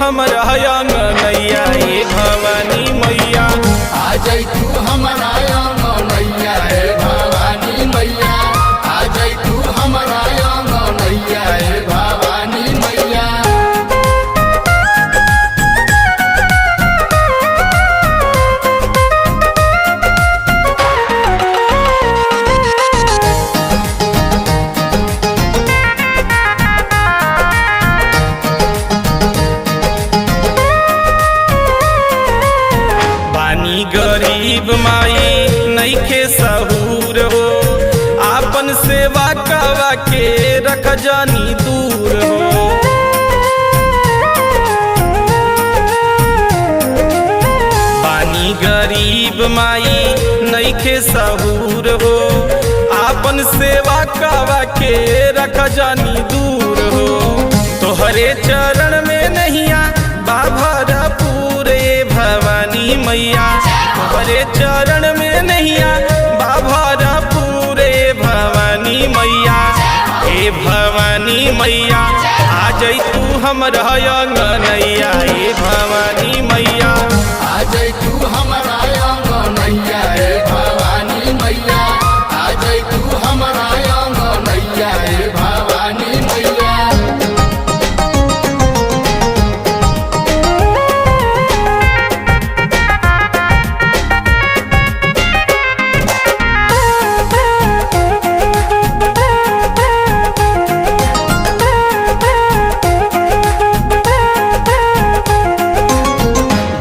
हमरा अंगनैया ए भवानी मैया। आ जाई तू हमरा अंगनैया ए भवानी मैया। आ जाई तू हमरा अंगनैया ए भवानी मैया। बानी गरीब माई नइखे सहूर हो, आपन सेवा कवा के रख जानी दूर हो। बानी गरीब माई नइखे सहूर हो, आपन सेवा कवा के रख जानी दूर हो। तोहरे चरण में नैया बाभरा पूरे भवानी मैया। तोहरे चरण में नैया बाभरा पूरे भवानी मैया। ए भवानी मैया आ जाई तू हमरा अंगनैया ए भवानी मैया। आ जाई तू हमरा अंगनैया ए भवानी मैया। आ जाई तू हमरा अंगनैया ए भवानी मैया।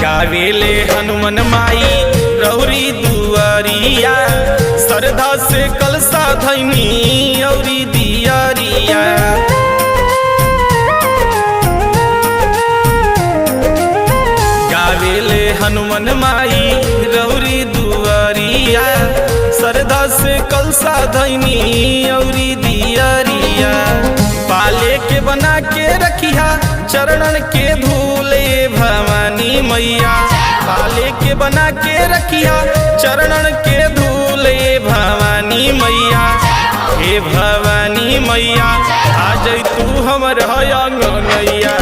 गावेले हनुमान माई रौरी दुआरिया, श्रद्धा से कलसा धैनी औरी दियारिया। गावेले हनुमान माई रौरी दुआरिया, श्रद्धा से कलसा धैनी औरी दियारिया। पाले के बना के रखिया चरणन के धूले भवानी मैया। पाले के बना के रखिया चरणन के धूले भवानी मैया। हे भवानी मैया आ जाई तू हमरा अंगनैया